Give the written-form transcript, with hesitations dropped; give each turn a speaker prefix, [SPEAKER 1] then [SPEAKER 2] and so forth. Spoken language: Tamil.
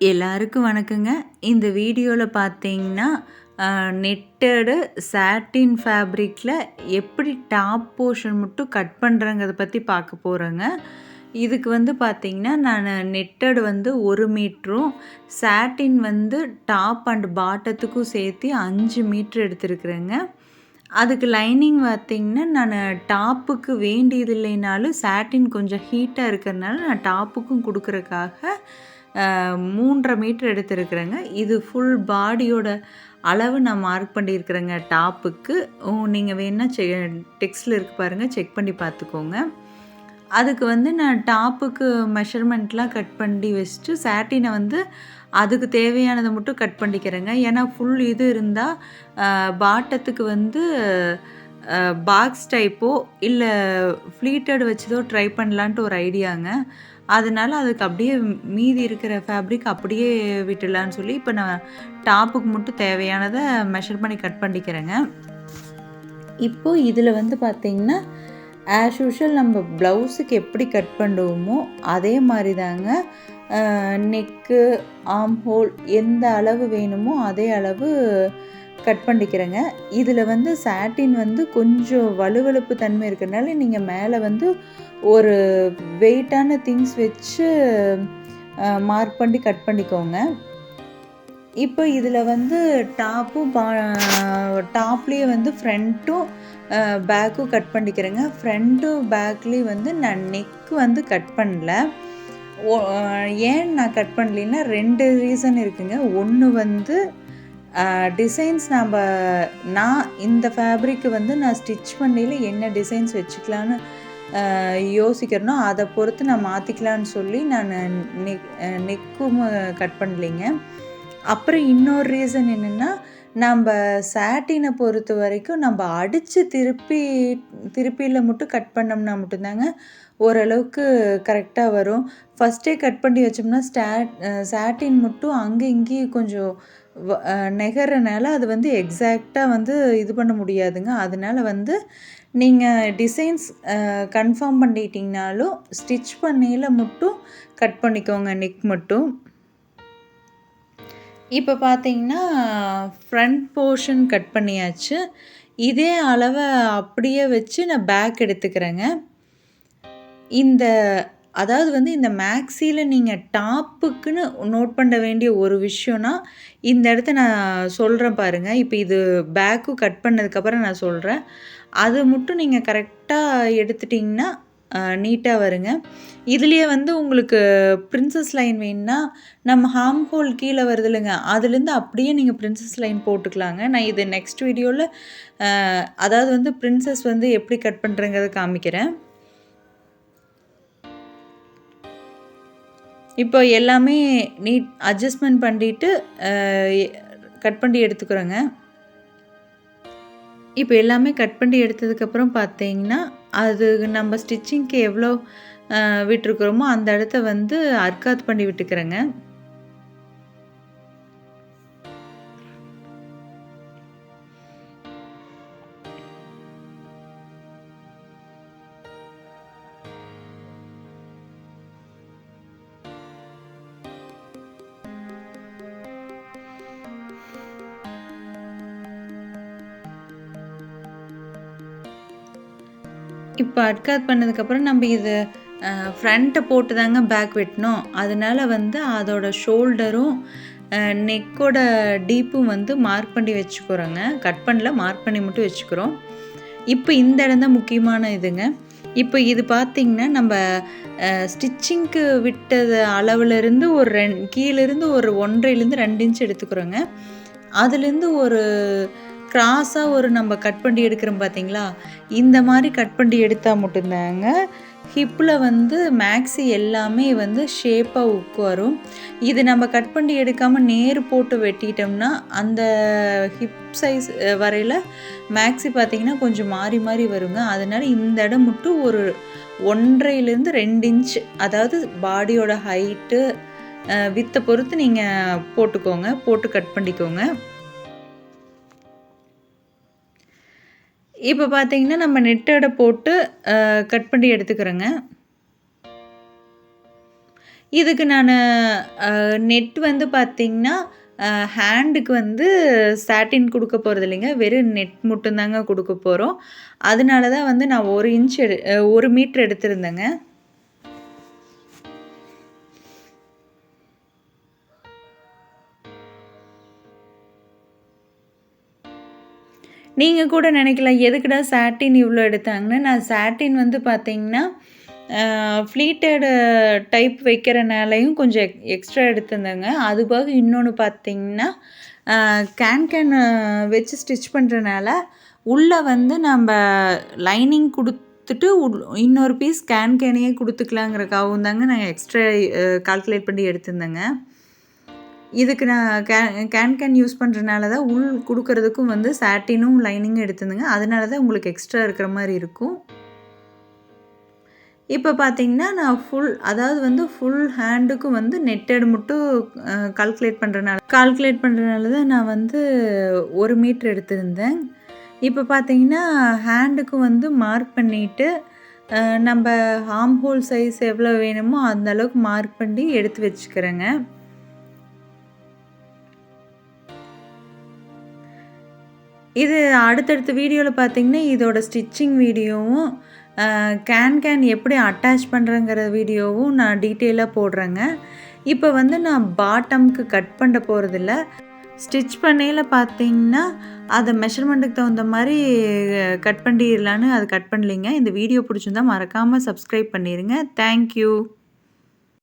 [SPEAKER 1] எல்லாருக்கும் வணக்கங்க. இந்த வீடியோல பார்த்தீங்கன்னா, நெட்டடு சாட்டின் ஃபேப்ரிக்ல எப்படி டாப் போர்ஷன் மட்டும் கட் பண்ணுறேங்கிறத பத்தி பார்க்க போறேங்க. இதுக்கு வந்து பார்த்தீங்கன்னா, நானு நெட்டட் வந்து 1 மீட்டரும், சாட்டின் வந்து டாப் அண்ட் பாட்டத்துக்கும் சேர்த்து 5 மீட்டர் எடுத்திருக்கிறேங்க. அதுக்கு லைனிங் பார்த்தீங்கன்னா, நானு டாப்புக்கு வேண்டியது இல்லைனாலும், சாட்டின் கொஞ்சம் ஹீட்டா இருக்கிறனால நான் டாப்புக்கும் குடுக்குறக்காக 3 1/2 மீட்டர் எடுத்திருக்கிறேங்க. இது ஃபுல் பாடியோட அளவு நான் மார்க் பண்ணியிருக்கிறேங்க டாப்புக்கு. நீங்க வேணா டெக்ஸ்ட்ல இருக்கு பாருங்க, செக் பண்ணி பார்த்துக்கோங்க. அதுக்கு வந்து நான் டாப்புக்கு மெஷர்மெண்ட்லாம் கட் பண்ணி வச்சுட்டு, சாட்டின வந்து அதுக்கு தேவையானத மட்டும் கட் பண்ணிக்கிறேங்க. ஏன்னா ஃபுல் இது இருந்தா, பாட்டத்துக்கு வந்து பாக்ஸ் டைப்போ, இல்ல ஃப்ளீட்டட் வச்சதோ ட்ரை பண்ணலான்ட்டு ஒரு ஐடியாங்க. அதனால அதுக்கு அப்படியே மீதி இருக்கிற ஃபேப்ரிக் அப்படியே விட்டுடலான்னு சொல்லி, இப்போ நான் டாப்புக்கு மட்டும் தேவையானத மெஷர் பண்ணி கட் பண்ணிக்கிறேங்க. இப்போ இதில் வந்து பார்த்தீங்கன்னா, ஆஸ் யூஷுவல் நம்ம ப்ளவுஸுக்கு எப்படி கட் பண்ணுவோமோ, அதே மாரி தாங்க நெக்கு, ஆர்ம் ஹோல் எந்த அளவு வேணுமோ அதே அளவு கட் பண்ணிக்கிறேங்க. இதில் வந்து சாட்டின் வந்து கொஞ்சம் வழுவழுப்பு தன்மை இருக்கிறனால, நீங்கள் மேலே வந்து ஒரு வெயிட்டான திங்ஸ் வச்சு மார்க் பண்ணி கட் பண்ணிக்கோங்க. இப்போ இதில் வந்து டாப்லேயே வந்து ஃப்ரண்ட்டும் பேக்கும் கட் பண்ணிக்கிறேங்க. ஃப்ரண்ட்டும் பேக்லேயும் வந்து நான் நெக் வந்து கட் பண்ணல. ஏன் நான் கட் பண்ணலைன்னா 2 ரீசன் இருக்குங்க. ஒன்று வந்து டிசைன்ஸ் நான் இந்த ஃபேப்ரிக்கு வந்து நான் ஸ்டிச் பண்ணையில என்ன டிசைன்ஸ் வச்சுக்கலான்னு யோசிக்கிறேனோ அதை பொறுத்து நான் மாற்றிக்கலான்னு சொல்லி நான் நெக்கும் கட் பண்ணலைங்க. அப்புறம் இன்னொரு ரீசன் என்னென்னா, நம்ம சாட்டினை பொறுத்த வரைக்கும் நம்ம அடித்து திருப்பியில் மட்டும் கட் பண்ணோம்னா மட்டும்தாங்க ஓரளவுக்கு கரெக்டாக வரும். ஃபஸ்ட்டே கட் பண்ணி வச்சோம்னா சாட்டின் மட்டும் அங்கே இங்கேயும் கொஞ்சம் நெகறனால அது வந்து எக்ஸாக்டாக வந்து இது பண்ண முடியாதுங்க. அதனால வந்து நீங்கள் டிசைன்ஸ் கன்ஃபார்ம் பண்ணிட்டீங்கனாலும் ஸ்டிச் பண்ணையில் மட்டும் கட் பண்ணிக்கோங்க நெக் மட்டும். இப்போ பார்த்தீங்கன்னா, ஃப்ரண்ட் போர்ஷன் கட் பண்ணியாச்சு. இதே அளவை அப்படியே வச்சு நான் பேக் எடுத்துக்கிறேங்க. அதாவது வந்து இந்த மேக்ஸியில் நீங்கள் டாப்புக்குன்னு நோட் பண்ண வேண்டிய ஒரு விஷயம்னா, இந்த இடத்த நான் சொல்கிறேன் பாருங்கள். இப்போ இது பேக்கும் கட் பண்ணதுக்கப்புறம் நான் சொல்கிறேன். அது மட்டும் நீங்கள் கரெக்டாக எடுத்துட்டிங்கன்னா நீட்டாக வருங்க. இதுலேயே வந்து உங்களுக்கு பிரின்சஸ் லைன் வேணுன்னா, நம்ம ஆர்ம் ஹோல் கீழே வருது இல்லைங்க, அதுலேருந்து அப்படியே நீங்கள் பிரின்சஸ் லைன் போட்டுக்கலாங்க. நான் இது நெக்ஸ்ட் வீடியோவில் அதாவது வந்து பிரின்சஸ் வந்து எப்படி கட் பண்ணுறேங்கிறத காமிக்கிறேன். இப்போ எல்லாமே நீட் அட்ஜஸ்ட்மெண்ட் பண்ணிட்டு கட் பண்ணி எடுத்துக்கிறோங்க. இப்போ எல்லாமே கட் பண்ணி எடுத்ததுக்கப்புறம் பார்த்தீங்கன்னா, அது நம்ம ஸ்டிச்சிங்க்கு எவ்வளோ விட்டுருக்குறோமோ அந்த இடத்த வந்து அர்க்காத் பண்ணி விட்டுக்கிறேங்க. இப்போ அட்காத் பண்ணதுக்கப்புறம் நம்ம இது ஃப்ரண்ட்டை போட்டு தாங்க பேக் வெட்டணும். அதனால வந்து அதோட ஷோல்டரும் நெக்கோட டீப்பும் வந்து மார்க் பண்ணி வச்சுக்கிறோங்க. கட் பண்ணல, மார்க் பண்ணி மட்டும் வச்சுக்கிறோம். இப்போ இந்த இடம் தான் முக்கியமான இதுங்க. இப்போ இது பார்த்திங்கன்னா, நம்ம ஸ்டிச்சிங்க்கு விட்டது அளவுலேருந்து கீழேருந்து ஒரு 1.5லேருந்து 2 இன்ச் எடுத்துக்கிறோங்க. அதுலேருந்து ஒரு கிராஸாக ஒரு நம்ம கட் பண்ணி எடுக்கிறோம் பார்த்தீங்களா, இந்த மாதிரி கட் பண்ணி எடுத்தால் மட்டும்தாங்க ஹிப்பில் வந்து மேக்ஸி எல்லாமே வந்து ஷேப்பாக உட்காரும். இது நம்ம கட் பண்ணி எடுக்காமல் நேர் போட்டு வெட்டிட்டோம்னா அந்த ஹிப் சைஸ் வரையில் மேக்ஸி பார்த்திங்கன்னா கொஞ்சம் மாறி மாறி வருங்க. அதனால் இந்த இடம் மட்டும் ஒரு 1.5லேருந்து 2 இன்ச், அதாவது பாடியோட ஹைட்டு வித்தை பொறுத்து நீங்கள் போட்டு கட் பண்ணிக்கோங்க. இப்போ பார்த்தீங்கன்னா, நம்ம நெட்டோட போட்டு கட் பண்ணி எடுத்துக்கிறோங்க. இதுக்கு நான் நெட் வந்து பார்த்திங்கன்னா ஹேண்டுக்கு வந்து சாட்டின் கொடுக்க போகிறது இல்லைங்க, வெறும் நெட் மட்டும்தாங்க கொடுக்க போகிறோம். அதனால தான் வந்து நான் 1 மீட்டர் எடுத்திருந்தேங்க. நீங்கள் கூட நினைக்கலாம் எதுக்குடா சாட்டின் இவ்வளோ எடுத்தாங்கன்னு. நான் சாட்டின் வந்து பார்த்தீங்கன்னா ஃப்ளீட்டடு டைப் வைக்கிறனாலையும் கொஞ்சம் எக்ஸ்ட்ரா எடுத்திருந்தேங்க. அது போக இன்னொன்று பார்த்தீங்கன்னா கேன் வச்சு ஸ்டிச் பண்ணுறனால உள்ளே வந்து நம்ம லைனிங் கொடுத்துட்டு இன்னொரு பீஸ் கேனையே கொடுத்துக்கலாங்கிறக்காகவும் தாங்க நான் எக்ஸ்ட்ரா கால்குலேட் பண்ணி எடுத்திருந்தேங்க. இதுக்கு நான் கேன் யூஸ் பண்ணுறனால தான் உள் கொடுக்கறதுக்கும் வந்து சாட்டினும் லைனிங்கும் எடுத்திருந்தேங்க. அதனால தான் உங்களுக்கு எக்ஸ்ட்ரா இருக்கிற மாதிரி இருக்கும். இப்போ பார்த்தீங்கன்னா நான் அதாவது வந்து ஃபுல் ஹேண்டுக்கும் வந்து நெட்டட் மட்டும் கால்குலேட் பண்ணுறனால தான் நான் வந்து 1 மீட்டர் எடுத்திருந்தேன். இப்போ பார்த்தீங்கன்னா ஹேண்டுக்கும் வந்து மார்க் பண்ணிவிட்டு நம்ம ஆர்ம் ஹோல் சைஸ் எவ்வளோ வேணுமோ அந்த அளவுக்கு மார்க் பண்ணி எடுத்து வச்சுக்கிறேங்க. இது அடுத்தடுத்த வீடியோவில் பார்த்தீங்கன்னா இதோட ஸ்டிச்சிங் வீடியோவும் கேன் எப்படி அட்டாச் பண்ணுறேங்கிற வீடியோவும் நான் டீட்டெயிலாக போடுறேங்க. இப்போ வந்து நான் பாட்டம்க்கு கட் பண்ண போகிறதில்ல. ஸ்டிச் பண்ணையில் பார்த்தீங்கன்னா அதை மெஷர்மெண்ட்டுக்கு தகுந்த மாதிரி கட் பண்ணிடலான்னு அது கட் பண்ணலிங்க. இந்த வீடியோ பிடிச்சிருந்தா மறக்காமல் சப்ஸ்கிரைப் பண்ணிடுங்க. தேங்க்யூ.